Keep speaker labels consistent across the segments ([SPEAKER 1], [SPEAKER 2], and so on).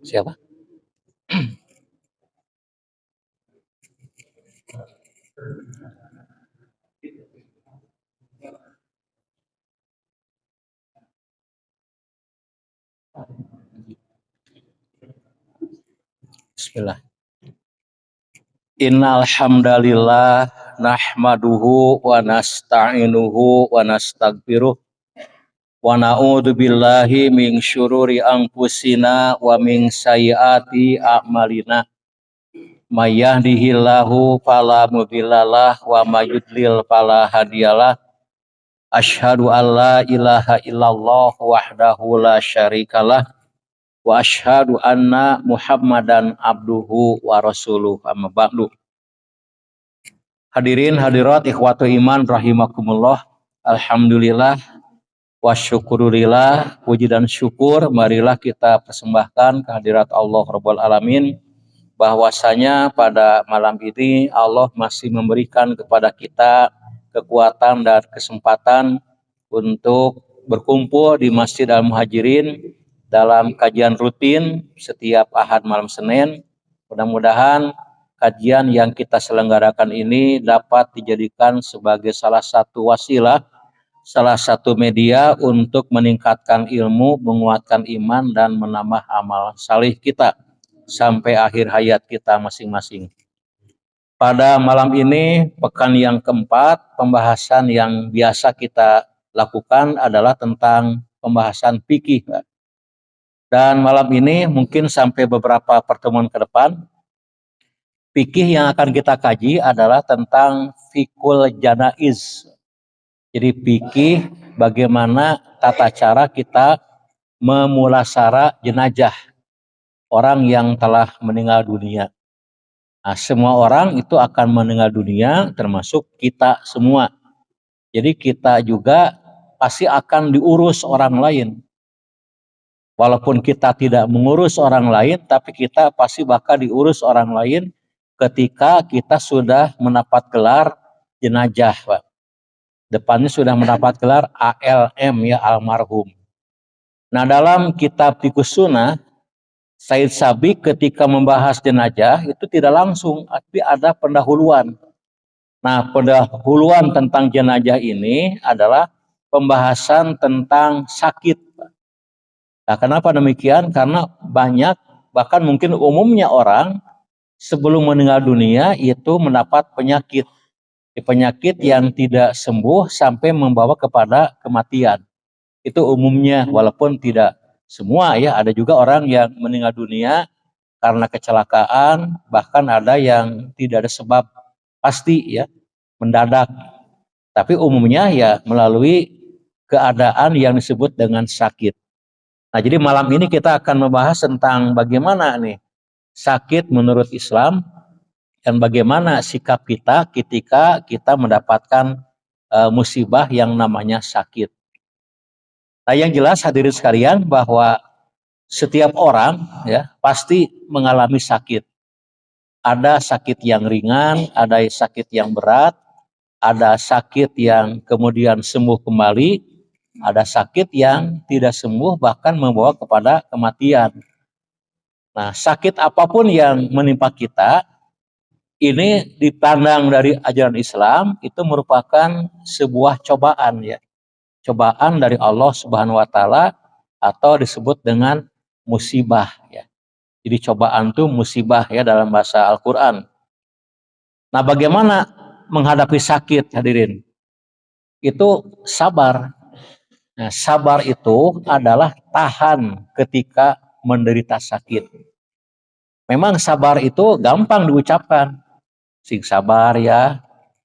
[SPEAKER 1] Siapa? Bismillah. Innal hamdalillah nahmaduhu wa nasta'inuhu wa nastaghfiruh wa na'udzu billahi min syururi anfusina wa min sayyiati a'malina. May yahdihillahu fala mudhillalah wa may yudlil fala hadiyalah. Asyhadu an la ilaha illallah wahdahu la syarikalah wa asyhadu anna Muhammadan abduhu wa rasuluh amma ba'du. Hadirin hadirat ikhwatu iman rahimakumullah. Alhamdulillah wa syukurillah, puji dan syukur marilah kita persembahkan kehadirat Allah Rabbul Alamin, bahwasanya pada malam ini Allah masih memberikan kepada kita kekuatan dan kesempatan untuk berkumpul di Masjid Al-Muhajirin dalam kajian rutin setiap Ahad malam Senin. Mudah-mudahan kajian yang kita selenggarakan ini dapat dijadikan sebagai salah satu wasilah, salah satu media untuk meningkatkan ilmu, menguatkan iman, dan menambah amal salih kita sampai akhir hayat kita masing-masing. Pada malam ini, pekan yang keempat, pembahasan yang biasa kita lakukan adalah tentang pembahasan fikih. Dan malam ini mungkin sampai beberapa pertemuan ke depan, fikih yang akan kita kaji adalah tentang fikul janaiz. Jadi fikih bagaimana tata cara kita memulasara jenazah orang yang telah meninggal dunia. Nah, semua orang itu akan meninggal dunia, termasuk kita semua. Jadi kita juga pasti akan diurus orang lain. Walaupun kita tidak mengurus orang lain, tapi kita pasti bakal diurus orang lain ketika kita sudah mendapat gelar jenazah, Pak. Depannya sudah mendapat gelar ALM, ya, almarhum. Nah, dalam kitab Fiqhus Sunnah, Said Sabiq ketika membahas jenazah itu tidak langsung, tapi ada pendahuluan. Nah, pendahuluan tentang jenazah ini adalah pembahasan tentang sakit. Nah, kenapa demikian? Karena banyak, bahkan mungkin umumnya orang sebelum meninggal dunia itu mendapat penyakit. Penyakit yang tidak sembuh sampai membawa kepada kematian. Itu umumnya, walaupun tidak semua, ya. Ada juga orang yang meninggal dunia karena kecelakaan, bahkan ada yang tidak ada sebab pasti, ya, mendadak. Tapi umumnya ya melalui keadaan yang disebut dengan sakit. Nah, jadi malam ini kita akan membahas tentang bagaimana nih sakit menurut Islam dan bagaimana sikap kita ketika kita mendapatkan musibah yang namanya sakit. Nah, yang jelas hadirin sekalian bahwa setiap orang, ya, pasti mengalami sakit. Ada sakit yang ringan, ada sakit yang berat, ada sakit yang kemudian sembuh kembali, ada sakit yang tidak sembuh bahkan membawa kepada kematian. Nah, sakit apapun yang menimpa kita, ini dipandang dari ajaran Islam itu merupakan sebuah cobaan, ya. Cobaan dari Allah Subhanahu wa taala atau disebut dengan musibah, ya. Jadi cobaan itu musibah, ya, dalam bahasa Al-Qur'an. Nah, bagaimana menghadapi sakit, hadirin? Itu sabar. Nah, sabar itu adalah tahan ketika menderita sakit. Memang sabar itu gampang diucapkan. Sing sabar, ya,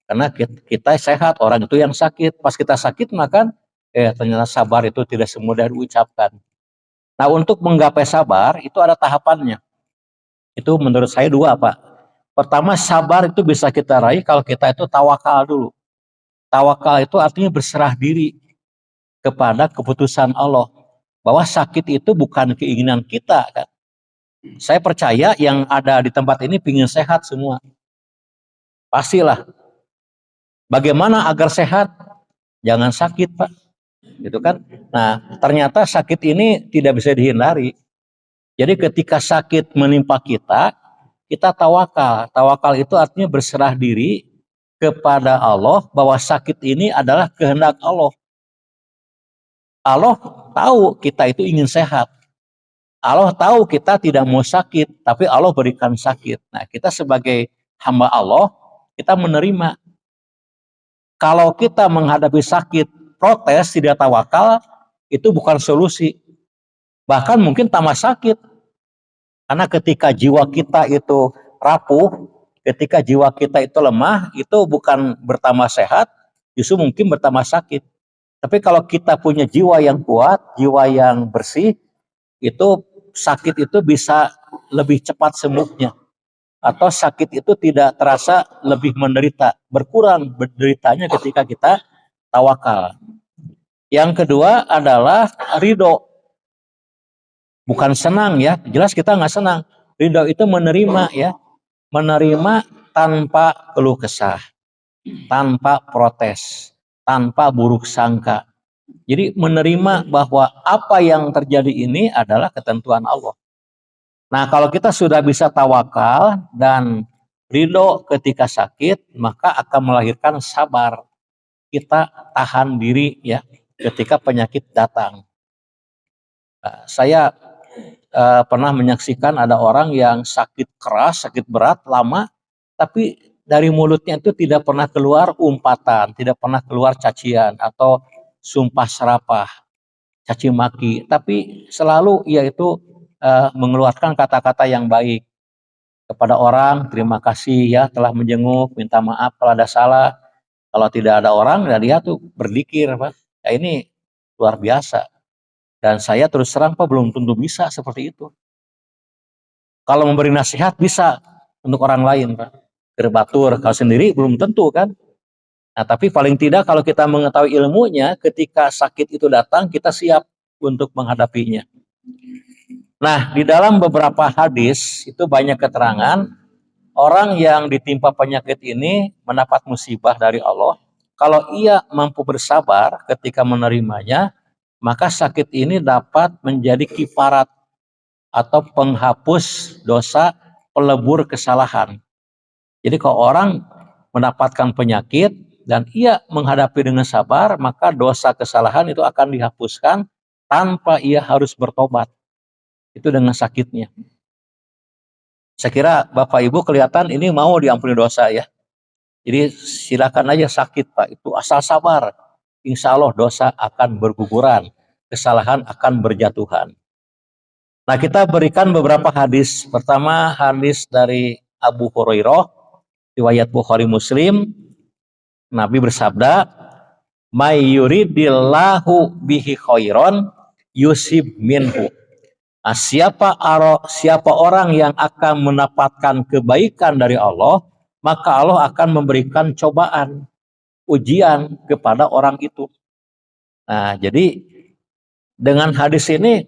[SPEAKER 1] karena kita sehat, orang itu yang sakit. Pas kita sakit maka ternyata sabar itu tidak semudah diucapkan. Nah, untuk menggapai sabar itu ada tahapannya. Itu menurut saya dua, Pak. Pertama, sabar itu bisa kita raih kalau kita itu tawakal dulu. Tawakal itu artinya berserah diri kepada keputusan Allah. Bahwa sakit itu bukan keinginan kita, kan. Saya percaya yang ada di tempat ini ingin sehat semua. Pastilah. Bagaimana agar sehat? Jangan sakit, Pak. Gitu kan. Nah, ternyata sakit ini tidak bisa dihindari. Jadi ketika sakit menimpa kita, kita tawakal. Tawakal itu artinya berserah diri kepada Allah bahwa sakit ini adalah kehendak Allah. Allah tahu kita itu ingin sehat. Allah tahu kita tidak mau sakit, tapi Allah berikan sakit. Nah, kita sebagai hamba Allah, kita menerima. Kalau kita menghadapi sakit, protes, tidak tawakal, itu bukan solusi. Bahkan mungkin tambah sakit. Karena ketika jiwa kita itu rapuh, ketika jiwa kita itu lemah, itu bukan bertambah sehat, justru mungkin bertambah sakit. Tapi kalau kita punya jiwa yang kuat, jiwa yang bersih, itu sakit itu bisa lebih cepat sembuhnya. Atau sakit itu tidak terasa lebih menderita, berkurang menderitanya ketika kita tawakal. Yang kedua adalah ridho. Bukan senang ya, jelas kita nggak senang. Ridho itu menerima ya, menerima tanpa keluh kesah, tanpa protes, tanpa buruk sangka. Jadi menerima bahwa apa yang terjadi ini adalah ketentuan Allah. Nah, kalau kita sudah bisa tawakal dan ridho ketika sakit, maka akan melahirkan sabar. Kita tahan diri ya ketika penyakit datang. Nah, saya pernah menyaksikan ada orang yang sakit keras, sakit berat, lama, tapi dari mulutnya itu tidak pernah keluar umpatan, tidak pernah keluar cacian atau sumpah serapah, caci maki, tapi selalu ia itu mengeluarkan kata-kata yang baik kepada orang. Terima kasih ya telah menjenguk, minta maaf kalau ada salah. Kalau tidak ada orang, ya dia tuh berzikir, Pak. Ya, ini luar biasa. Dan saya terus terang, Pak, belum tentu bisa seperti itu. Kalau memberi nasihat bisa untuk orang lain, Pak. Berbatur, kalau sendiri belum tentu kan. Nah, tapi paling tidak kalau kita mengetahui ilmunya, ketika sakit itu datang, kita siap untuk menghadapinya. Nah, di dalam beberapa hadis, itu banyak keterangan, orang yang ditimpa penyakit ini mendapat musibah dari Allah. Kalau ia mampu bersabar ketika menerimanya, maka sakit ini dapat menjadi kifarat atau penghapus dosa, pelebur kesalahan. Jadi kalau orang mendapatkan penyakit dan ia menghadapi dengan sabar, maka dosa kesalahan itu akan dihapuskan tanpa ia harus bertobat. Itu dengan sakitnya. Saya kira Bapak Ibu kelihatan ini mau diampuni dosa ya. Jadi silakan aja sakit Pak, itu asal sabar. Insya Allah dosa akan berguguran, kesalahan akan berjatuhan. Nah, kita berikan beberapa hadis. Pertama hadis dari Abu Hurairah, riwayat Bukhari Muslim. Nabi bersabda, "May yuridillahu bihi khairon yusib minhu." Nah, siapa orang yang akan mendapatkan kebaikan dari Allah, maka Allah akan memberikan cobaan, ujian kepada orang itu. Nah, jadi dengan hadis ini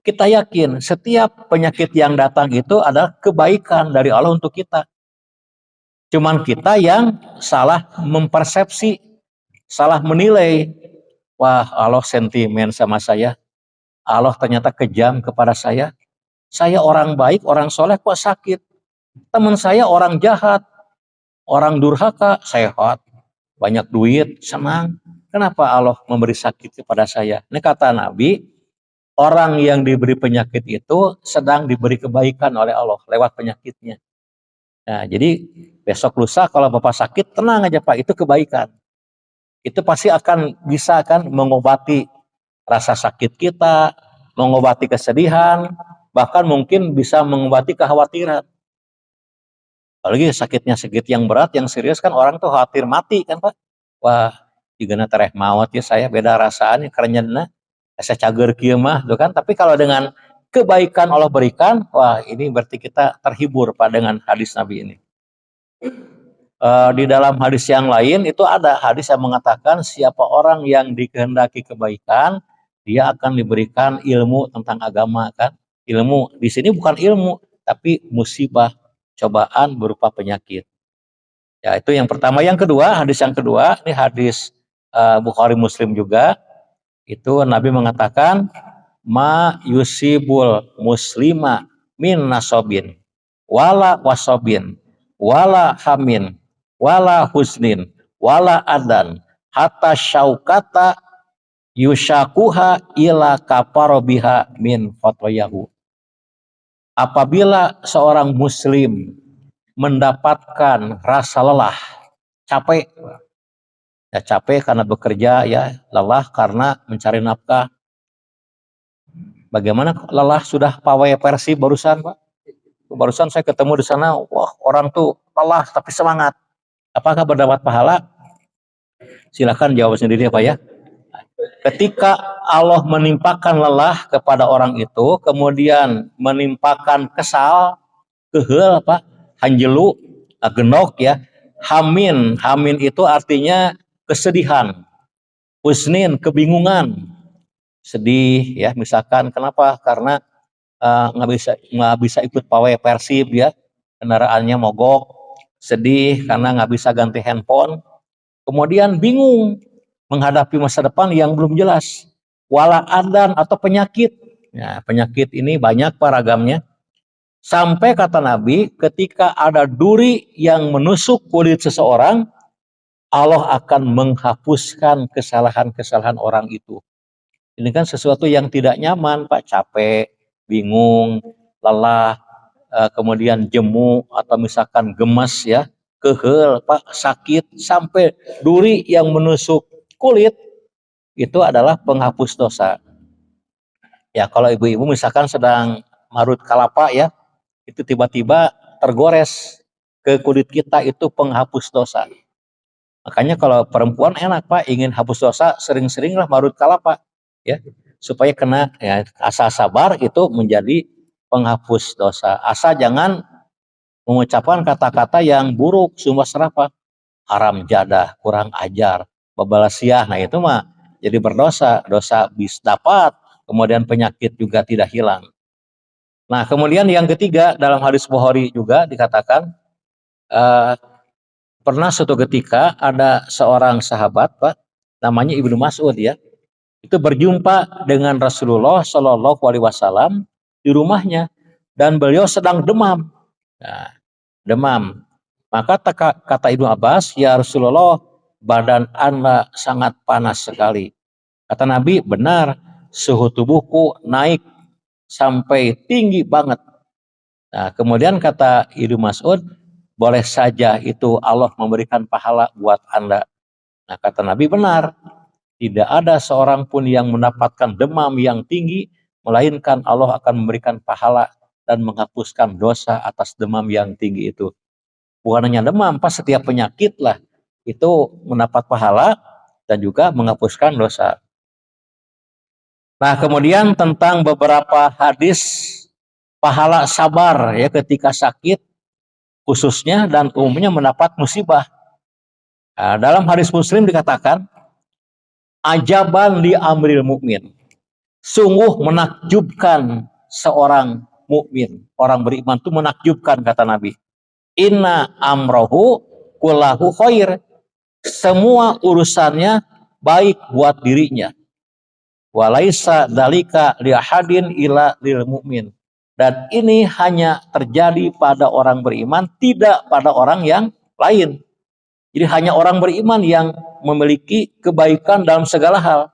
[SPEAKER 1] kita yakin setiap penyakit yang datang itu adalah kebaikan dari Allah untuk kita. Cuman kita yang salah mempersepsi, salah menilai. Wah, Allah sentimen sama saya. Allah ternyata kejam kepada saya. Saya orang baik, orang soleh kok sakit. Teman saya orang jahat, orang durhaka, sehat, banyak duit, senang. Kenapa Allah memberi sakit kepada saya? Ini kata Nabi, orang yang diberi penyakit itu sedang diberi kebaikan oleh Allah lewat penyakitnya. Nah, jadi besok lusa kalau Bapak sakit, tenang aja Pak, itu kebaikan. Itu pasti akan bisa kan mengobati rasa sakit kita, mengobati kesedihan, bahkan mungkin bisa mengobati kekhawatiran. Apalagi sakitnya sakit yang berat, yang serius kan orang tuh khawatir mati kan Pak. Wah, jigana tereh maut ya saya beda rasanya kerenyeuna. Saya cager kieu mah tuh kan. Tapi kalau dengan kebaikan Allah berikan, wah ini berarti kita terhibur Pak dengan hadis Nabi ini. Di dalam hadis yang lain itu ada hadis yang mengatakan siapa orang yang dikehendaki kebaikan, dia akan diberikan ilmu tentang agama kan. Ilmu di sini bukan ilmu, tapi musibah, cobaan berupa penyakit. Ya, itu yang pertama. Yang kedua, hadis yang kedua, ini hadis Bukhari Muslim juga. Itu Nabi mengatakan, ma yusibul muslima min nasobin wala wasobin wala hamin wala husnin wala adan hatta syaukata yushakuha ila kaparobiha min fotoyahu. Apabila seorang muslim mendapatkan rasa lelah, capek, ya capek karena bekerja, ya lelah karena mencari nafkah. Bagaimana lelah sudah pawai Persib barusan, Pak? Barusan saya ketemu di sana, wah orang tuh lelah tapi semangat. Apakah berdapat pahala? Silakan jawab sendiri ya Pak ya. Ketika Allah menimpakan lelah kepada orang itu, kemudian menimpakan kesal, kehel Pak, hanjelu, genok ya. Hamin itu artinya kesedihan. Husnin, kebingungan, sedih ya. Misalkan kenapa? Karena nggak bisa ikut pawai Persib ya, kendaraannya mogok, sedih karena nggak bisa ganti handphone. Kemudian bingung menghadapi masa depan yang belum jelas. Wala adan atau penyakit. Ya, penyakit ini banyak paragamnya. Sampai kata Nabi, ketika ada duri yang menusuk kulit seseorang, Allah akan menghapuskan kesalahan-kesalahan orang itu. Ini kan sesuatu yang tidak nyaman, Pak. Capek, bingung, lelah, kemudian jemu atau misalkan gemas ya, kehel, Pak, sakit, sampai duri yang menusuk kulit, itu adalah penghapus dosa. Ya, kalau ibu-ibu misalkan sedang marut kelapa ya, itu tiba-tiba tergores ke kulit kita, itu penghapus dosa. Makanya kalau perempuan enak Pak, ingin hapus dosa, sering-seringlah marut kelapa ya, supaya kena ya, asa sabar itu menjadi penghapus dosa. Asa jangan mengucapkan kata-kata yang buruk, sumpah serapah, haram jadah, kurang ajar, babalasiah. Nah itu mah jadi berdosa, dosa bis dapat, kemudian penyakit juga tidak hilang. Nah kemudian yang ketiga, dalam hadis Bukhari juga dikatakan, pernah suatu ketika ada seorang sahabat Pak, namanya Ibnu Mas'ud ya, itu berjumpa dengan Rasulullah Shallallahu Alaihi Wasallam di rumahnya dan beliau sedang demam. Nah, demam. Maka kata Ibnu Abbas, ya Rasulullah, badan Anda sangat panas sekali. Kata Nabi, benar, suhu tubuhku naik sampai tinggi banget. Nah, kemudian kata Ibnu Mas'ud, boleh saja itu Allah memberikan pahala buat Anda. Nah, kata Nabi, benar, tidak ada seorang pun yang mendapatkan demam yang tinggi, melainkan Allah akan memberikan pahala dan menghapuskan dosa atas demam yang tinggi itu. Bukan hanya demam, pas setiap penyakit lah itu mendapat pahala dan juga menghapuskan dosa. Nah kemudian tentang beberapa hadis pahala sabar ya ketika sakit khususnya dan umumnya mendapat musibah. Nah, dalam hadis Muslim dikatakan, ajaban li amril mukmin, sungguh menakjubkan seorang mukmin, orang beriman itu menakjubkan kata Nabi. Inna amrohu kullahu khair, semua urusannya baik buat dirinya. Walaisa dalika liahadin ila lil mu'min, dan ini hanya terjadi pada orang beriman, tidak pada orang yang lain. Jadi hanya orang beriman yang memiliki kebaikan dalam segala hal.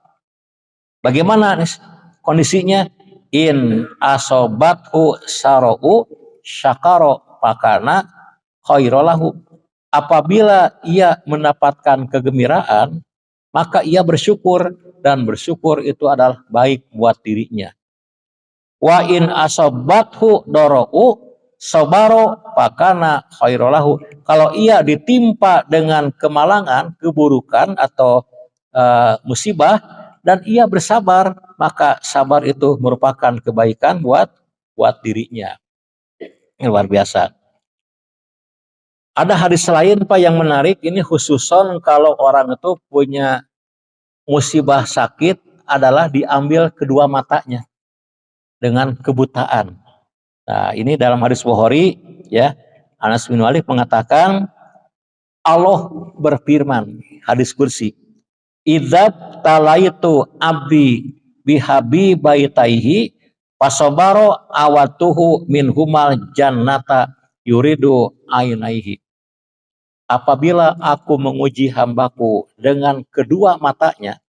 [SPEAKER 1] Bagaimana kondisinya? In asobathu sarau syakaro pakana khairolahu. Apabila ia mendapatkan kegembiraan, maka ia bersyukur, dan bersyukur itu adalah baik buat dirinya. Wa in asobathu dorou sobaro pakana khairolahu. Kalau ia ditimpa dengan kemalangan, keburukan atau musibah, dan ia bersabar, maka sabar itu merupakan kebaikan buat dirinya. Ini luar biasa. Ada hadis lain Pak yang menarik, ini khususon kalau orang itu punya musibah sakit adalah diambil kedua matanya dengan kebutaan. Nah, ini dalam hadis Bukhari ya, Anas bin Malik mengatakan, Allah berfirman, hadis kursi, idzab talaitu abdi bihabi baitaihi pasobaro awatuhu min humal jannata yuridu ainaihi. Apabila aku menguji hambaku dengan kedua matanya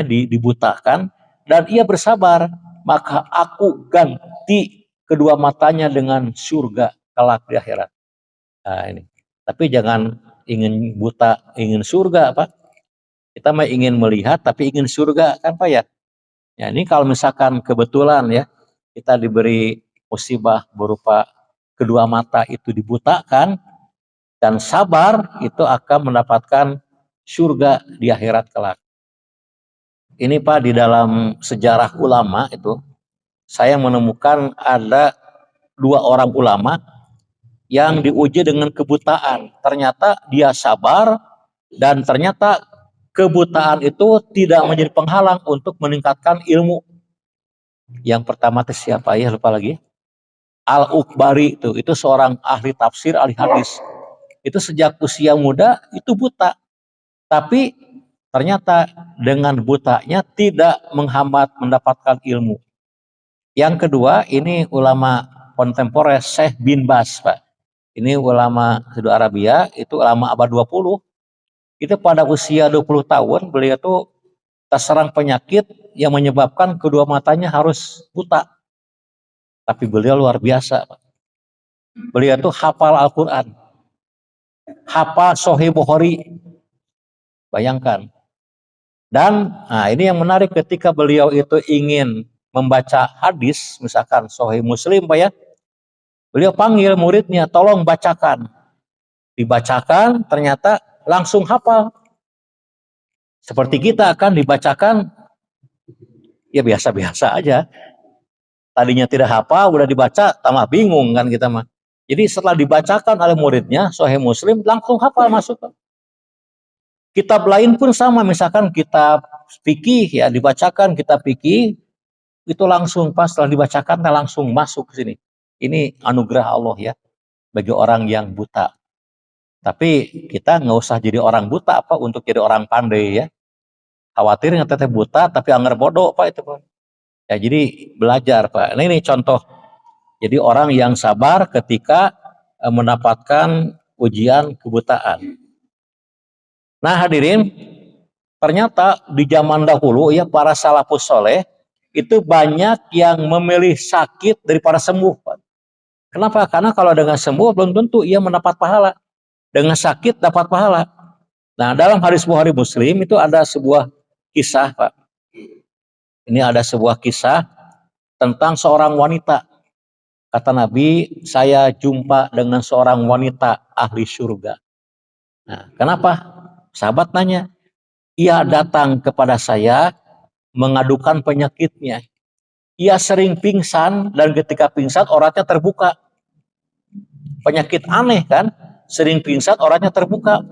[SPEAKER 1] dibutakan dan ia bersabar, maka aku ganti kedua matanya dengan surga kelak di akhirat. Nah, ini. Tapi jangan ingin buta, ingin surga, Pak. Kita mah ingin melihat tapi ingin surga kan, Pak ya. Ya, ini kalau misalkan kebetulan ya kita diberi musibah berupa kedua mata itu dibutakan dan sabar, itu akan mendapatkan surga di akhirat kelak. Ini Pak, di dalam sejarah ulama itu saya menemukan ada 2 orang ulama yang diuji dengan kebutaan. Ternyata dia sabar dan ternyata kebutaan itu tidak menjadi penghalang untuk meningkatkan ilmu. Yang pertama itu siapa ya, lupa lagi. Al-Ukbari itu seorang ahli tafsir, ahli hadis. Itu sejak usia muda itu buta. Tapi ternyata dengan butanya tidak menghambat mendapatkan ilmu. Yang kedua, ini ulama kontemporer Syekh bin Baz, Pak. Ini ulama Saudi Arabia, itu ulama abad 20. Itu pada usia 20 tahun, beliau itu terserang penyakit yang menyebabkan kedua matanya harus buta. Tapi beliau luar biasa, Pak. Beliau itu hafal Al-Quran, hafal Sahih Bukhari. Bayangkan. Dan ini yang menarik, ketika beliau itu ingin membaca hadis, misalkan Sahih Muslim, Pak ya, beliau panggil muridnya, tolong bacakan. Dibacakan, ternyata langsung hafal. Seperti kita akan dibacakan, ya biasa-biasa aja. Tadinya tidak hafal, udah dibaca, tambah bingung kan kita mah. Jadi setelah dibacakan oleh muridnya, Sahih Muslim, langsung hafal masuk. Kitab lain pun sama, misalkan kitab fikih ya, dibacakan kitab fikih, itu langsung pas setelah dibacakan, langsung masuk ke sini. Ini anugerah Allah ya, bagi orang yang buta. Tapi kita nggak usah jadi orang buta apa untuk jadi orang pandai ya. Khawatir nggak teteh buta tapi anger bodoh Pak itu Pak. Ya jadi belajar Pak. Nah, ini contoh. Jadi orang yang sabar ketika mendapatkan ujian kebutaan. Nah hadirin, ternyata di zaman dahulu ya para salafus soleh itu banyak yang memilih sakit daripada sembuh Pak. Kenapa? Karena kalau dengan sembuh belum tentu ia mendapat pahala. Dengan sakit dapat pahala. Nah dalam hadis Bukhari Muslim itu ada sebuah kisah Pak. Ini ada sebuah kisah tentang seorang wanita. Kata Nabi, saya jumpa dengan seorang wanita ahli surga. Nah, kenapa? Sahabat nanya, ia datang kepada saya mengadukan penyakitnya. Ia sering pingsan dan ketika pingsan oratnya terbuka. Penyakit aneh kan? Sering pingsan oratnya terbuka.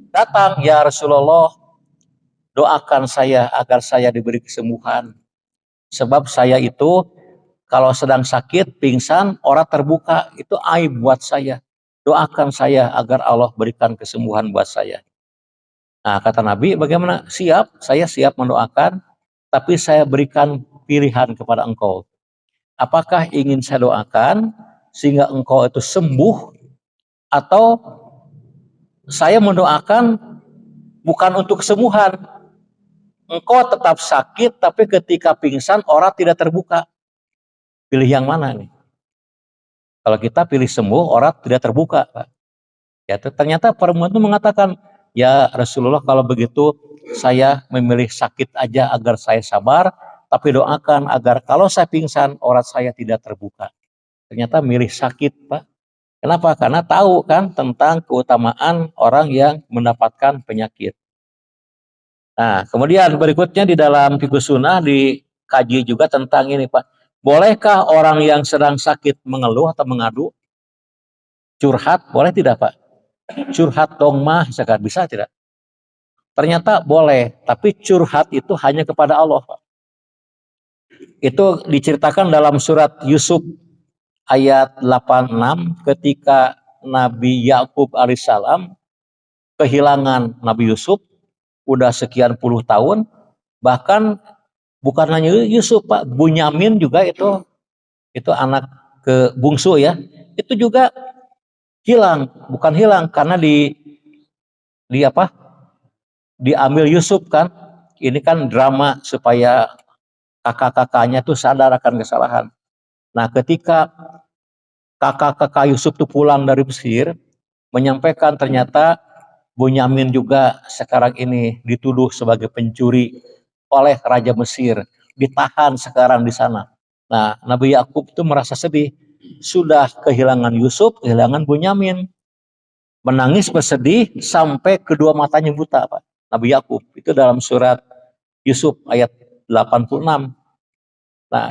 [SPEAKER 1] Datang, ya Rasulullah, doakan saya agar saya diberi kesembuhan. Sebab saya itu kalau sedang sakit, pingsan, orat terbuka, itu aib buat saya. Doakan saya agar Allah berikan kesembuhan buat saya. Nah, kata Nabi, bagaimana? Siap, saya siap mendoakan, tapi saya berikan pilihan kepada engkau. Apakah ingin saya doakan sehingga engkau itu sembuh, atau saya mendoakan bukan untuk kesembuhan. Engkau tetap sakit, tapi ketika pingsan, orat tidak terbuka. Pilih yang mana nih? Kalau kita pilih sembuh, orat tidak terbuka, Pak. Ya, ternyata perempuan itu mengatakan, ya Rasulullah kalau begitu saya memilih sakit aja agar saya sabar, tapi doakan agar kalau saya pingsan, orat saya tidak terbuka. Ternyata milih sakit, Pak. Kenapa? Karena tahu kan tentang keutamaan orang yang mendapatkan penyakit. Nah, kemudian berikutnya di dalam Fiqh Sunnah dikaji juga tentang ini, Pak. Bolehkah orang yang sedang sakit mengeluh atau mengadu? Curhat, boleh tidak Pak? Curhat dong mah, bisa tidak? Ternyata boleh, tapi curhat itu hanya kepada Allah Pak. Itu diceritakan dalam surat Yusuf ayat 86 ketika Nabi Yakub alaihissalam kehilangan Nabi Yusuf udah sekian puluh tahun, bahkan Bukan hanya Yusuf Pak, Bunyamin juga itu anak ke bungsu ya. Itu juga hilang, bukan hilang karena di apa? Diambil Yusuf kan. Ini kan drama supaya kakak-kakaknya tuh sadar akan kesalahan. Nah, ketika kakak-kakak Yusuf tuh pulang dari Mesir, menyampaikan ternyata Bunyamin juga sekarang ini dituduh sebagai pencuri oleh Raja Mesir, ditahan sekarang di sana. Nah, Nabi Yakub itu merasa sedih, sudah kehilangan Yusuf, kehilangan Bunyamin, menangis bersedih sampai kedua matanya buta, Pak. Nabi Yakub itu dalam surat Yusuf ayat 86. Nah,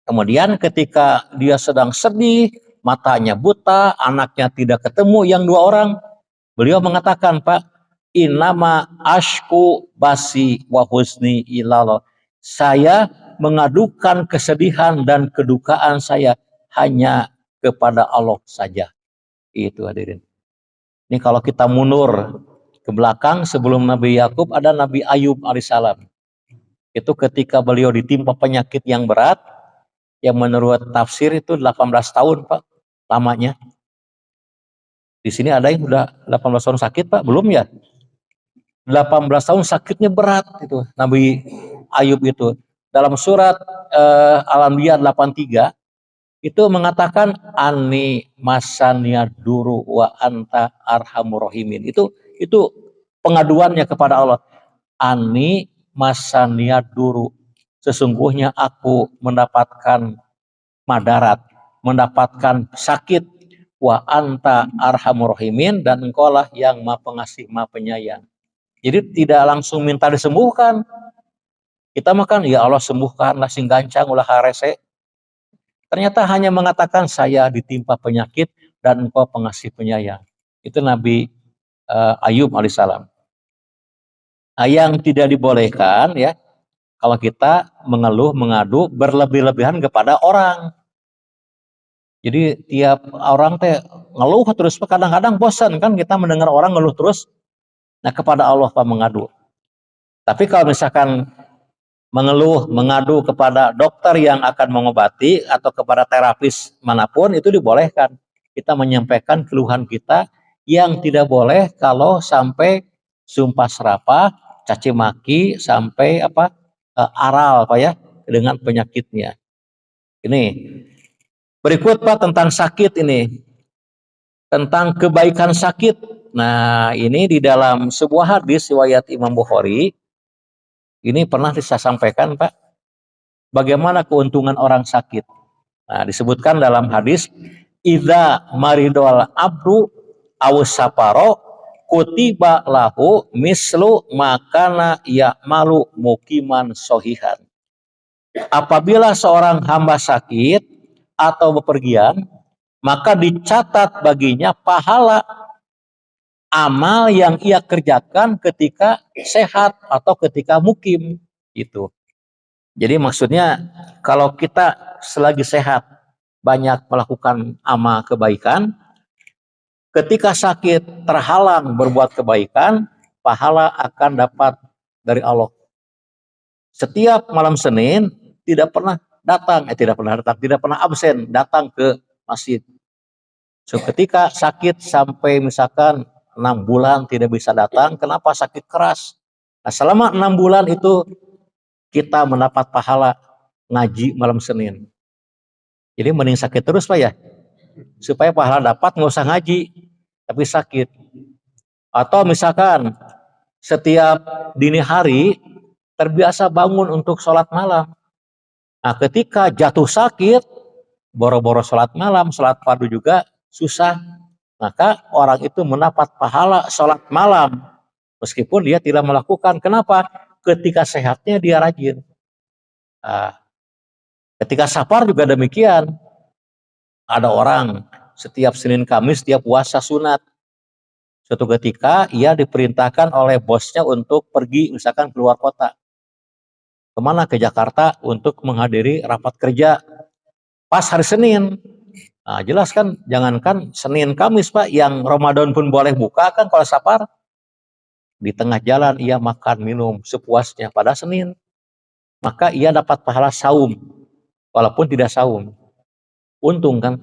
[SPEAKER 1] kemudian ketika dia sedang sedih, matanya buta, anaknya tidak ketemu yang dua orang, beliau mengatakan, Pak, inama ashku basi wa husni ilallah. Saya mengadukan kesedihan dan kedukaan saya hanya kepada Allah saja. Itu hadirin. Ini kalau kita mundur ke belakang sebelum Nabi Yakub ada Nabi Ayub alaihissalam. Itu ketika beliau ditimpa penyakit yang berat, yang menurut tafsir itu 18 tahun Pak lamanya. Di sini ada yang udah 18 tahun sakit Pak, belum ya? 18 tahun sakitnya berat itu Nabi Ayub itu. Dalam surat Al-Anbiya 83 itu mengatakan ani masania duru wa anta arhamur rahimin. Itu pengaduannya kepada Allah. Ani masania duru. Sesungguhnya aku mendapatkan madarat, mendapatkan sakit, wa anta arhamur rahimin, dan engkaulah yang maha pengasih, maha penyayang. Jadi tidak langsung minta disembuhkan. Kita makan, ya Allah sembuhkanlah sing gancang ulah harese. Ternyata hanya mengatakan saya ditimpa penyakit dan engkau pengasih penyayang. Itu Nabi Ayub alaihissalam. Nah, yang tidak dibolehkan ya, kalau kita mengeluh, mengadu, berlebih-lebihan kepada orang. Jadi tiap orang teh ngeluh terus, kadang-kadang bosan kan kita mendengar orang ngeluh terus. Nah, kepada Allah Pak mengadu. Tapi kalau misalkan mengeluh, mengadu kepada dokter yang akan mengobati atau kepada terapis manapun itu dibolehkan. Kita menyampaikan keluhan kita, yang tidak boleh kalau sampai sumpah serapah, caci maki, sampai aral Pak ya dengan penyakitnya. Ini berikut Pak tentang sakit ini, tentang kebaikan sakit. Nah, ini di dalam sebuah hadis riwayat Imam Bukhari, ini pernah saya sampaikan Pak, bagaimana keuntungan orang sakit. Nah, disebutkan dalam hadis, idza maridul abdu aw saparo kutiba lahu mislu makana ya'malu mukiman sohihan. Apabila seorang hamba sakit atau bepergian, maka dicatat baginya pahala amal yang ia kerjakan ketika sehat atau ketika mukim itu. Jadi maksudnya kalau kita selagi sehat banyak melakukan amal kebaikan, ketika sakit terhalang berbuat kebaikan, pahala akan dapat dari Allah. Setiap malam Senin tidak pernah tidak pernah absen datang ke masjid. So, ketika sakit sampai misalkan 6 bulan tidak bisa datang, kenapa sakit keras? Nah, selama 6 bulan itu kita mendapat pahala ngaji malam Senin. Jadi mending sakit terus Pak ya, supaya pahala dapat nggak usah ngaji, tapi sakit. Atau misalkan setiap dini hari terbiasa bangun untuk sholat malam. Nah, ketika jatuh sakit, boro-boro sholat malam, sholat fardu juga susah, maka orang itu mendapat pahala sholat malam meskipun dia tidak melakukan. Kenapa? Ketika sehatnya dia rajin. Nah, ketika safar juga demikian. Ada orang setiap Senin Kamis dia puasa sunat. Suatu ketika ia diperintahkan oleh bosnya untuk pergi misalkan keluar kota. Kemana? Ke Jakarta untuk menghadiri rapat kerja pas hari Senin. Nah, jelas kan, jangankan Senin Kamis Pak, yang Ramadan pun boleh buka kan kalau safar. Di tengah jalan ia makan minum sepuasnya pada Senin. maka ia dapat pahala saum, walaupun tidak saum. Untung kan.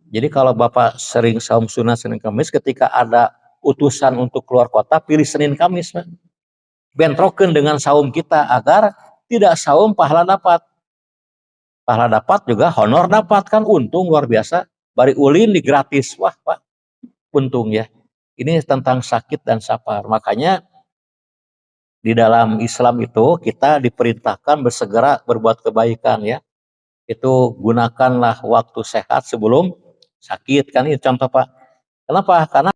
[SPEAKER 1] Jadi kalau Bapak sering saum sunat Senin Kamis, ketika ada utusan untuk keluar kota, pilih Senin Kamis. Bentroken dengan saum kita agar tidak saum pahala dapat. Pahala dapat juga honor dapat kan, untung luar biasa. Bari ulin di gratis, wah Pak, untung ya. Ini tentang sakit dan sabar. Makanya di dalam Islam itu kita diperintahkan bersegera berbuat kebaikan ya. Itu gunakanlah waktu sehat sebelum sakit kan, ini contoh Pak. Kenapa? Karena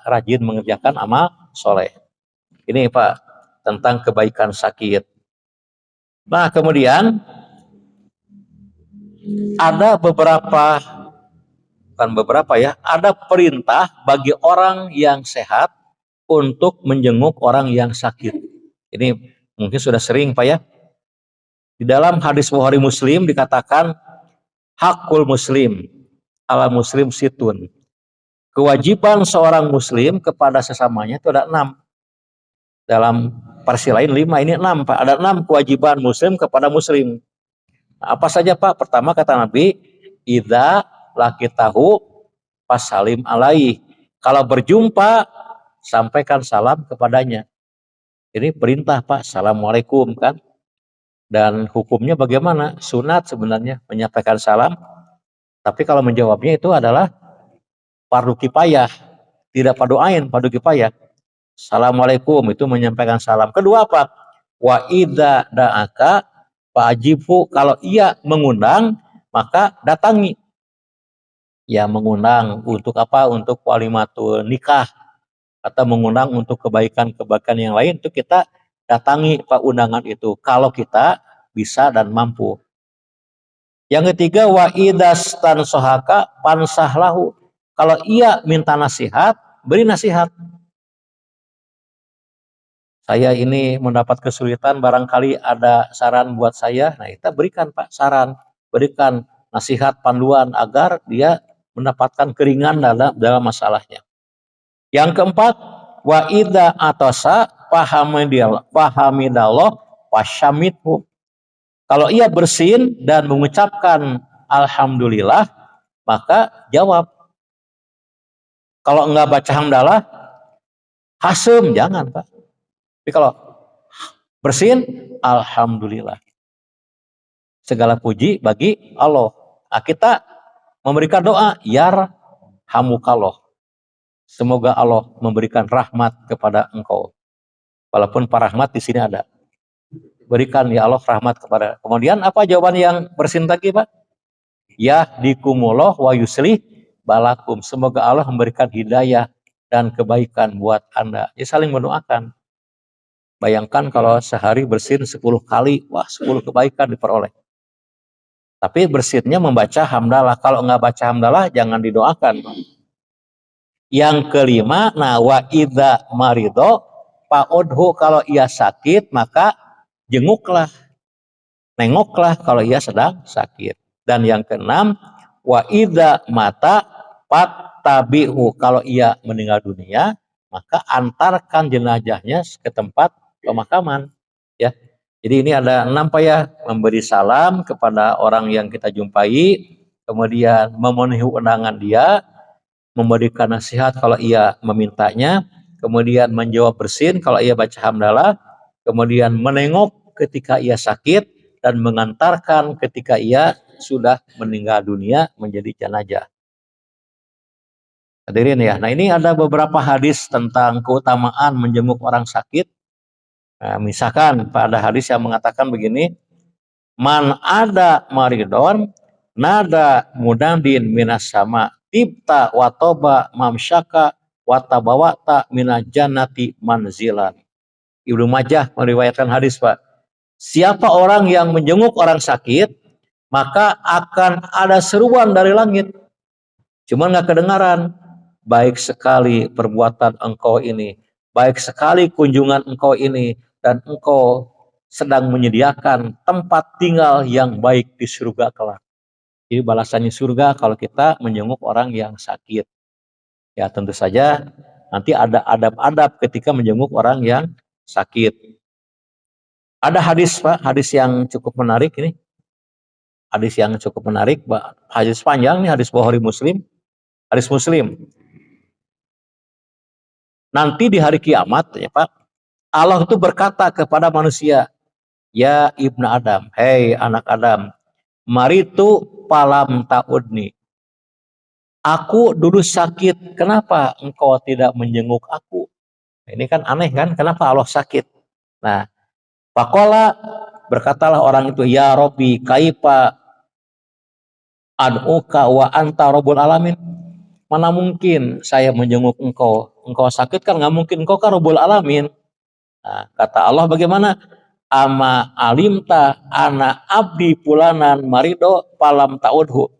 [SPEAKER 1] rajin mengerjakan amal soleh. Ini Pak tentang kebaikan sakit. Nah kemudian ada ada perintah bagi orang yang sehat untuk menjenguk orang yang sakit. Ini mungkin sudah sering Pak ya. Di dalam hadis Bukhari Muslim dikatakan hakul muslim ala muslim situn. Kewajiban seorang muslim kepada sesamanya itu ada 6. Dalam versi lain 5, ini 6 Pak. Ada 6 kewajiban muslim kepada muslim. Nah, apa saja Pak? Pertama kata Nabi, idza laqitahu fasalim alaihi. Kalau berjumpa sampaikan salam kepadanya. Ini perintah Pak, assalamualaikum kan. Dan hukumnya bagaimana? Sunat sebenarnya menyampaikan salam. Tapi kalau menjawabnya itu adalah fardu kifayah, tidak fardu ain, fardu kifayah. Assalamualaikum itu menyampaikan salam. Kedua apa? Wa idza da'aka fa'ajibu, kalau ia mengundang maka datangi. Ya mengundang untuk apa? Untuk walimatul nikah atau mengundang untuk kebaikan-kebaikan yang lain, itu kita datangi Pak undangan itu kalau kita bisa dan mampu. Yang ketiga wa idastan sohaka pansahlahu, kalau ia minta nasihat beri nasihat. Saya ini mendapat kesulitan, barangkali ada saran buat saya, nah kita berikan Pak saran, berikan nasihat panduan agar dia mendapatkan keringan dalam masalahnya. Yang keempat wa idza atasa fahamidallah wasyamithu, kalau ia bersin dan mengucapkan alhamdulillah maka jawab. Kalau enggak baca hamdalah hasem jangan Pak. Tapi kalau bersin alhamdulillah, segala puji bagi Allah. Nah, kita memberikan doa yarhamukallah, semoga Allah memberikan rahmat kepada engkau. Walaupun para rahmat di sini ada. Berikan ya Allah rahmat kepada. Kemudian apa jawaban yang bersin tadi Pak? Yahdikumullah wa yuslih balakum, semoga Allah memberikan hidayah dan kebaikan buat Anda. Ya saling mendoakan. Bayangkan kalau sehari bersin 10 kali, wah 10 kebaikan diperoleh. Tapi bersinnya membaca hamdalah. Kalau nggak baca hamdalah jangan didoakan. Yang kelima, nah wa idza marido fa'udhu, kalau ia sakit maka jenguklah, nengoklah kalau ia sedang sakit. Dan yang keenam, wa idza mata fattabi'u, kalau ia meninggal dunia maka antarkan jenazahnya ke tempat pemakaman ya. Jadi ini ada 6 Pak ya, memberi salam kepada orang yang kita jumpai, kemudian memenuhi undangan dia, memberikan nasihat kalau ia memintanya, kemudian menjawab bersin kalau ia baca hamdalah, kemudian menengok ketika ia sakit dan mengantarkan ketika ia sudah meninggal dunia menjadi jenazah. Hadirin ya. Nah, ini ada beberapa hadis tentang keutamaan menjenguk orang sakit. Nah, misalkan pada hadis yang mengatakan begini, man ada maridon nada mudandin minas sama tibta watoba mamsyaka watabawata minajannati manzilan. Ibnu Majah meriwayatkan hadis Pak. Siapa orang yang menjenguk orang sakit, maka akan ada seruan dari langit. Cuma nggak kedengaran. Baik sekali perbuatan engkau ini, baik sekali kunjungan engkau ini, dan engkau sedang menyediakan tempat tinggal yang baik di surga kelak. Jadi balasannya surga kalau kita menjenguk orang yang sakit. Ya tentu saja nanti ada adab-adab ketika menjenguk orang yang sakit. Ada hadis Pak, hadis yang cukup menarik ini. Hadis yang cukup menarik, Pak. Hadis panjang nih, hadis Bukhari Muslim. Hadis Muslim. Nanti di hari kiamat ya Pak, Allah itu berkata kepada manusia, ya ibnu Adam, hei anak Adam, mari tu palam ta'udni. Aku dulu sakit, kenapa engkau tidak menjenguk aku? Ini kan aneh kan, kenapa Allah sakit? Nah, Pakola berkatalah orang itu, ya Robbi kaifa ad'uka wa anta Rabbul alamin. Mana mungkin saya menjenguk engkau? Engkau sakit kan nggak mungkin, engkau kan Rabbul alamin. Nah, kata Allah bagaimana? Ama alimta ana abdi pulanan marido palam ta'udhu.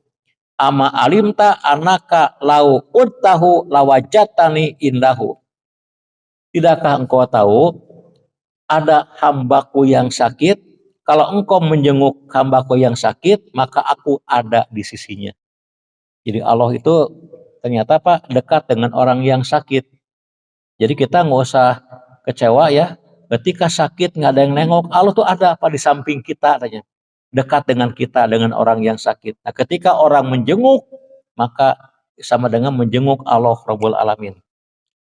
[SPEAKER 1] Ama alimta anaka lau udtahu lawajatani indahu. Tidakkah engkau tahu ada hambaku yang sakit? Kalau engkau menjenguk hambaku yang sakit, maka aku ada di sisinya. Jadi Allah itu ternyata Pak dekat dengan orang yang sakit. Jadi kita nggak usah kecewa ya. Ketika sakit nggak ada yang nengok, Allah tuh ada apa di samping kita katanya. Dekat dengan kita, dengan orang yang sakit. Nah, ketika orang menjenguk, maka sama dengan menjenguk Allah Rabbul Alamin.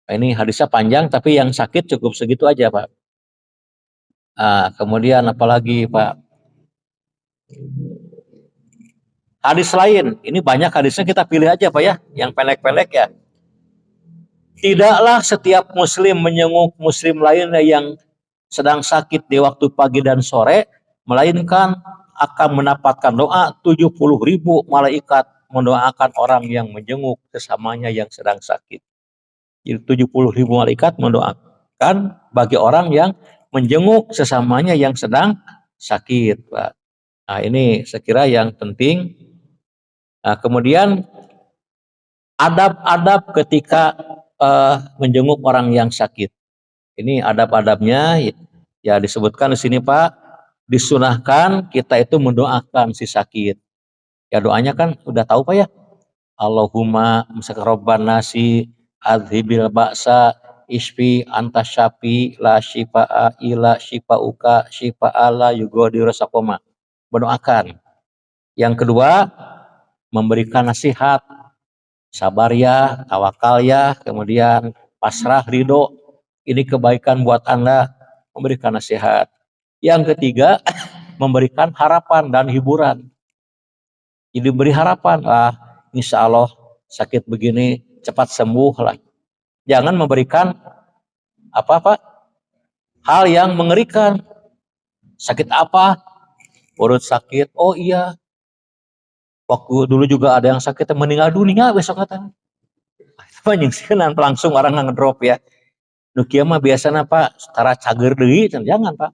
[SPEAKER 1] Nah, ini hadisnya panjang, tapi yang sakit cukup segitu aja Pak. Nah, kemudian apalagi Pak? Hadis lain, ini banyak hadisnya, kita pilih aja Pak ya, yang pendek-pendek ya. Tidaklah setiap muslim menjenguk muslim lainnya yang sedang sakit di waktu pagi dan sore, melainkan akan mendapatkan doa 70.000 malaikat mendoakan orang yang menjenguk sesamanya yang sedang sakit. Jadi 70.000 malaikat mendoakan bagi orang yang menjenguk sesamanya yang sedang sakit, Pak. Nah, ini sekira yang penting. Nah, kemudian adab-adab ketika menjenguk orang yang sakit. Ini adab-adabnya ya disebutkan di sini Pak, disunahkan kita itu mendoakan si sakit. Ya doanya kan udah tahu Pak ya. Allahumma misalkan nasi adhibil ba'sa isfi anta syafi la syifa'a ila syifa'uka syifa'a la yughadiru saqama. Mendoakan. Yang kedua, memberikan nasihat. Sabar ya, tawakal ya, kemudian pasrah, ridho. Ini kebaikan buat Anda, memberikan nasihat. Yang ketiga, memberikan harapan dan hiburan. Jadi beri harapan, insya Allah sakit begini cepat sembuh lah. Jangan memberikan apa-apa hal yang mengerikan. Sakit apa? Perut sakit. Oh iya, waktu dulu juga ada yang sakit meninggal dunia besok katanya. Panjangsieunan langsung orang ngedrop ya. Nu kieu mah biasana Pak setara cager deui, jangan Pak.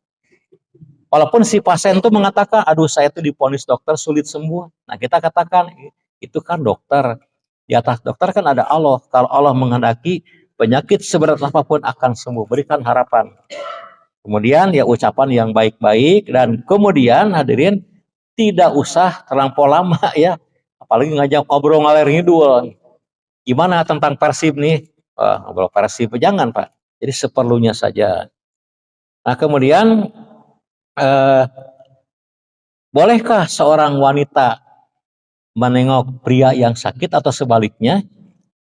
[SPEAKER 1] Walaupun si pasien itu mengatakan, aduh saya itu diponis dokter sulit sembuh. Nah kita katakan, itu kan dokter. Di atas dokter kan ada Allah. Kalau Allah menghendaki penyakit seberat apapun akan sembuh. Berikan harapan. Kemudian ya ucapan yang baik-baik. Dan kemudian hadirin tidak usah terlampau lama ya. Apalagi ngajak ngobrol ngalir ngidul. Gimana tentang Persib nih? Ngobrol Persib, jangan Pak. Jadi seperlunya saja. Nah kemudian bolehkah seorang wanita menengok pria yang sakit atau sebaliknya?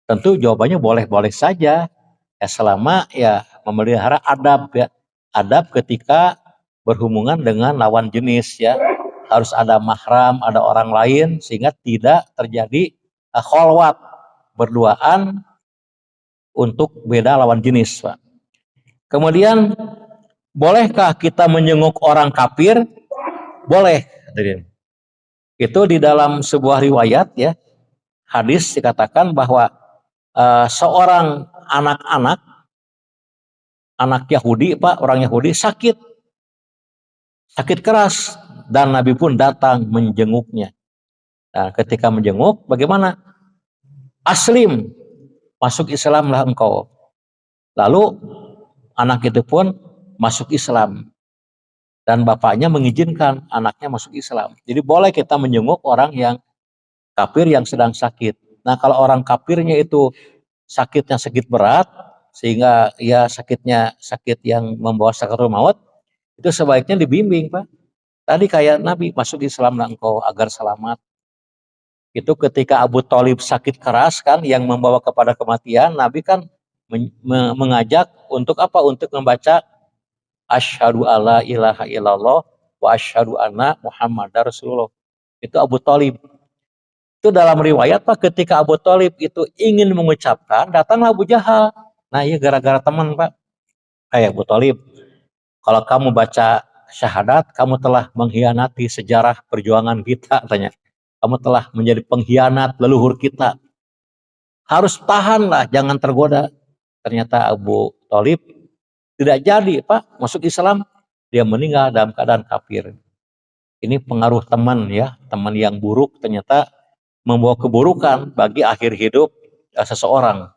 [SPEAKER 1] Tentu jawabannya boleh-boleh saja. Ya selama ya memelihara adab ya. Adab ketika berhubungan dengan lawan jenis ya. Harus ada mahram, ada orang lain sehingga tidak terjadi kholwat berduaan untuk beda lawan jenis, Pak. Kemudian bolehkah kita menjenguk orang kafir? Boleh. Itu di dalam sebuah riwayat ya, hadis dikatakan bahwa seorang anak Yahudi Pak, orang Yahudi sakit keras dan Nabi pun datang menjenguknya. Nah, ketika menjenguk bagaimana? Aslim, masuk Islamlah engkau. Lalu anak itu pun masuk Islam. Dan bapaknya mengizinkan anaknya masuk Islam. Jadi boleh kita menjenguk orang yang kafir yang sedang sakit. Nah kalau orang kafirnya itu sakitnya sakit berat, sehingga ya sakitnya sakit yang membawa sakaratul maut, Itu sebaiknya dibimbing, Pak. Tadi kayak Nabi, masuk Islamlah engkau agar selamat. Itu ketika Abu Thalib sakit keras kan, yang membawa kepada kematian, Nabi kan mengajak untuk apa? Untuk membaca asyhadu alla ilaha illallah wa asyhadu anna muhammadar rasulullah. Itu Abu Thalib. Itu dalam riwayat Pak, ketika Abu Thalib itu ingin mengucapkan, datanglah Abu Jahal. Nah iya gara-gara teman Pak. Kayak Abu Thalib, kalau kamu baca syahadat, kamu telah mengkhianati sejarah perjuangan kita, katanya. Kamu telah menjadi pengkhianat leluhur kita. Harus tahanlah, jangan tergoda. Ternyata Abu Thalib tidak jadi Pak masuk Islam, dia meninggal dalam keadaan kafir. Ini pengaruh teman ya, teman yang buruk ternyata membawa keburukan bagi akhir hidup seseorang.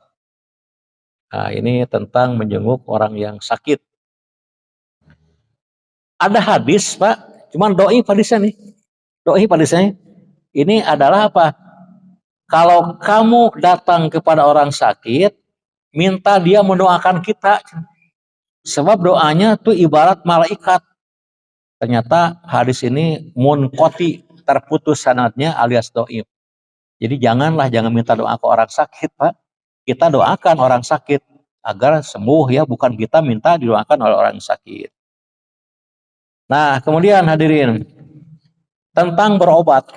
[SPEAKER 1] Nah, ini tentang menjenguk orang yang sakit. Ada hadis Pak, cuman doi hadisnya nih. Doi hadisnya ini adalah apa? Kalau kamu datang kepada orang sakit, minta dia mendoakan kita. Sebab doanya tuh ibarat malaikat. Ternyata hadis ini munqati, terputus sanadnya alias doib. Jadi jangan minta doa ke orang sakit Pak. Kita doakan orang sakit agar sembuh ya, bukan kita minta didoakan oleh orang sakit. Nah kemudian hadirin, tentang berobat.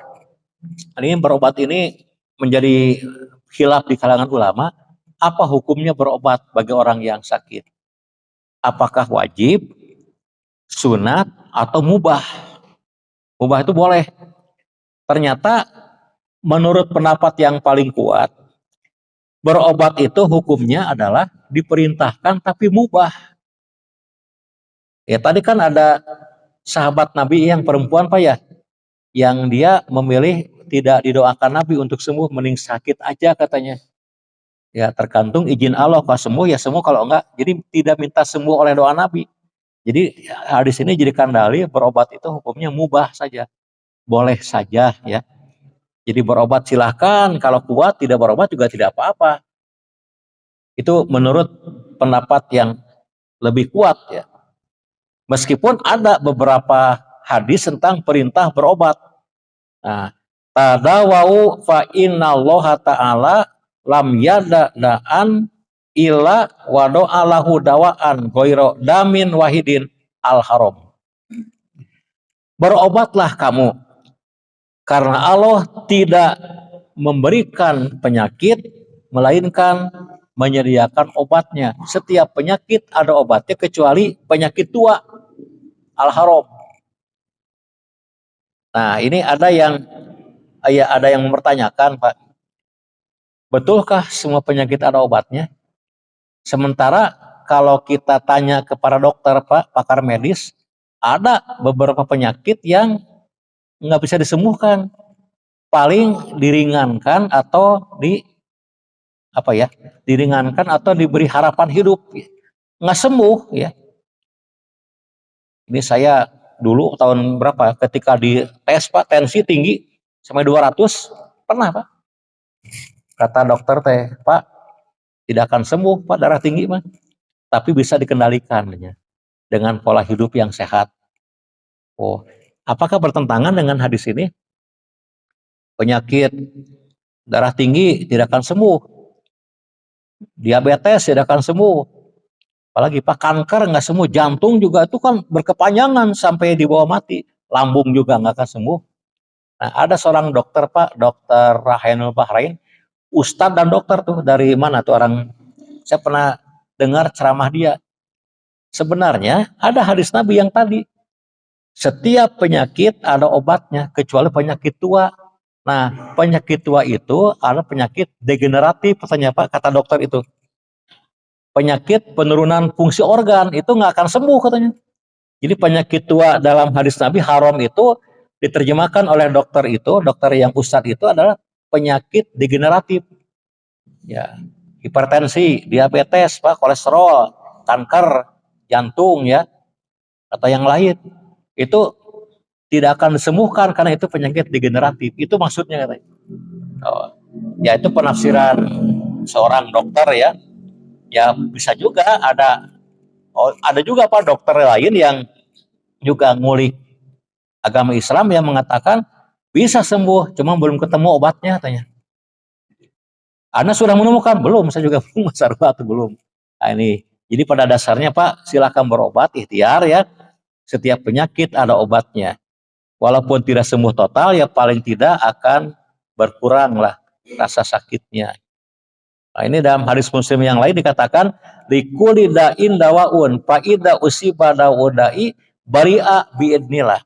[SPEAKER 1] Ini berobat ini menjadi khilaf di kalangan ulama. Apa hukumnya berobat bagi orang yang sakit? Apakah wajib, sunat, atau mubah? Mubah itu boleh. Ternyata menurut pendapat yang paling kuat, berobat itu hukumnya adalah diperintahkan tapi mubah. Ya tadi kan ada sahabat Nabi yang perempuan Pak ya, yang dia memilih tidak didoakan Nabi untuk sembuh, mending sakit aja katanya. Ya tergantung izin Allah, kalau sembuh ya sembuh, kalau enggak jadi tidak minta sembuh oleh doa Nabi. Jadi hadis ini jadikan dalil berobat itu hukumnya mubah saja, boleh saja ya. Jadi berobat silahkan, kalau kuat tidak berobat juga tidak apa-apa. Itu menurut pendapat yang lebih kuat ya. Meskipun ada beberapa hadis tentang perintah berobat. Nah, tadawau fa innallaha ta'ala lam yada'an illa wa do'alahu dawaan ghaira damin wahidin al haram. Berobatlah kamu karena Allah tidak memberikan penyakit melainkan menyediakan obatnya. Setiap penyakit ada obatnya kecuali penyakit tua al haram. Nah, ini ada yang mempertanyakan, Pak. Betulkah semua penyakit ada obatnya? Sementara kalau kita tanya kepada dokter, Pak, pakar medis, ada beberapa penyakit yang nggak bisa disembuhkan. Paling diringankan atau diringankan atau diberi harapan hidup. Nggak sembuh ya. Ini saya dulu tahun berapa ketika di tes Pak, tensi tinggi sampai 200, pernah Pak. Kata dokter teh, Pak, tidak akan sembuh Pak darah tinggi mah, tapi bisa dikendalikan dengan pola hidup yang sehat. Oh, apakah bertentangan dengan hadis ini? Penyakit darah tinggi tidak akan sembuh, diabetes tidak akan sembuh, apalagi Pak kanker nggak sembuh, jantung juga itu kan berkepanjangan sampai di bawah mati, lambung juga nggak akan sembuh. Nah, ada seorang dokter Pak, Dokter Rahainul Bahrain, ustadz dan dokter tuh dari mana tuh orang, saya pernah dengar ceramah dia. Sebenarnya ada hadis Nabi yang tadi, setiap penyakit ada obatnya kecuali penyakit tua. Nah, penyakit tua itu adalah penyakit degeneratif katanya Pak, kata dokter itu. Penyakit penurunan fungsi organ itu nggak akan sembuh katanya. Jadi penyakit tua dalam hadis Nabi haram itu diterjemahkan oleh dokter itu, dokter yang ustadz itu adalah penyakit degeneratif. Ya, hipertensi, diabetes, Pak, kolesterol, kanker, jantung ya, atau yang lain. Itu tidak akan disembuhkan karena itu penyakit degeneratif. Itu maksudnya katanya. Oh, ya itu penafsiran seorang dokter ya. Ya bisa juga ada juga Pak dokter lain yang juga ngulik agama Islam yang mengatakan bisa sembuh, cuma belum ketemu obatnya katanya. Anda sudah menemukan? Belum, saya juga belum, Mas Arwa, atau belum. Nah, ini. Jadi pada dasarnya Pak, silakan berobat, ikhtiar ya. Setiap penyakit ada obatnya. Walaupun tidak sembuh total, ya paling tidak akan berkurang lah rasa sakitnya. Nah, ini dalam hadis Muslim yang lain dikatakan, likulli da'in dawaun, fa idza usiba da'udai bari'a biidnillah.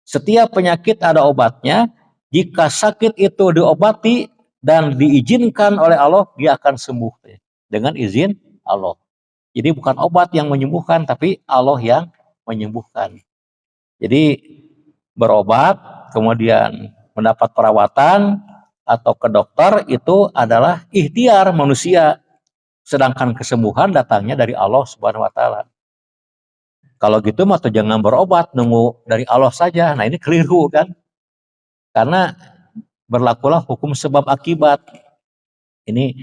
[SPEAKER 1] Setiap penyakit ada obatnya. Jika sakit itu diobati dan diizinkan oleh Allah, dia akan sembuh dengan izin Allah. Jadi bukan obat yang menyembuhkan, tapi Allah yang menyembuhkan. Jadi berobat, kemudian mendapat perawatan atau ke dokter itu adalah ikhtiar manusia. Sedangkan kesembuhan datangnya dari Allah Subhanahu wa taala. Kalau gitu mah jangan berobat, nunggu dari Allah saja. Nah, ini keliru kan? Karena berlakulah hukum sebab akibat. Ini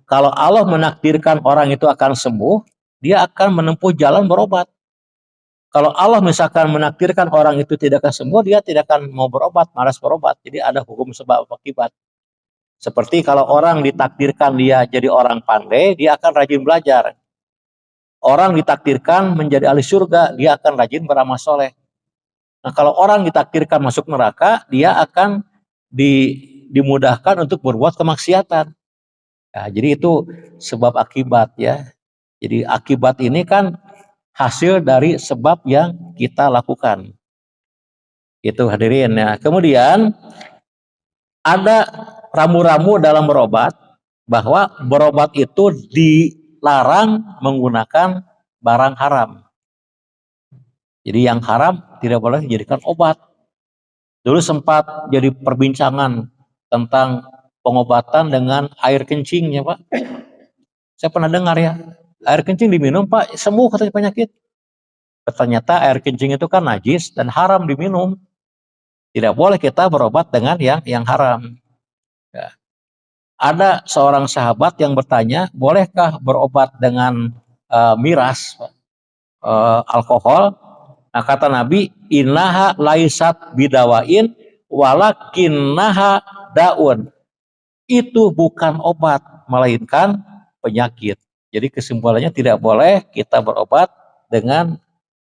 [SPEAKER 1] kalau Allah menakdirkan orang itu akan sembuh, dia akan menempuh jalan berobat. Kalau Allah misalkan menakdirkan orang itu tidak akan sembuh, dia tidak akan mau berobat, malas berobat. Jadi ada hukum sebab akibat. Seperti kalau orang ditakdirkan dia jadi orang pandai, dia akan rajin belajar. Orang ditakdirkan menjadi ahli surga, dia akan rajin beramal soleh. Nah, kalau orang ditakdirkan masuk neraka, dia akan dimudahkan untuk berbuat kemaksiatan. Nah, jadi itu sebab akibat ya. Jadi akibat ini kan hasil dari sebab yang kita lakukan. Itu hadirin ya. Kemudian ada ramu-ramu dalam berobat, bahwa berobat itu dilarang menggunakan barang haram. Jadi yang haram tidak boleh dijadikan obat. Dulu sempat jadi perbincangan tentang pengobatan dengan air kencing ya Pak. Saya pernah dengar ya, air kencing diminum Pak, sembuh katanya penyakit. Ternyata air kencing itu kan najis dan haram diminum. Tidak boleh kita berobat dengan yang haram. Ya. Ada seorang sahabat yang bertanya, bolehkah berobat dengan miras, alkohol? Nah, kata Nabi, innaha laisat bidawain walakinnaha daun. Itu bukan obat, melainkan penyakit. Jadi kesimpulannya tidak boleh kita berobat dengan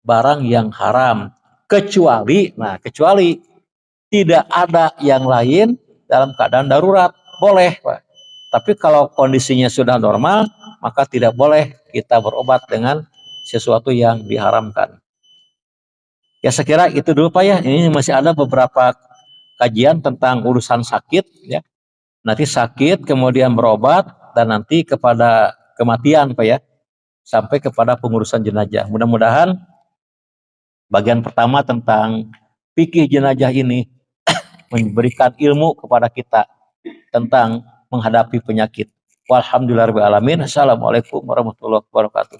[SPEAKER 1] barang yang haram. Kecuali tidak ada yang lain dalam keadaan darurat. Boleh, Pak. Tapi kalau kondisinya sudah normal, maka tidak boleh kita berobat dengan sesuatu yang diharamkan. Ya saya kira itu dulu Pak ya. Ini masih ada beberapa kajian tentang urusan sakit ya. Nanti sakit kemudian berobat dan nanti kepada kematian Pak ya. Sampai kepada pengurusan jenazah. Mudah-mudahan bagian pertama tentang fikih jenazah ini memberikan ilmu kepada kita tentang menghadapi penyakit. Walhamdulillahirabbil alamin. Assalamualaikum warahmatullahi wabarakatuh.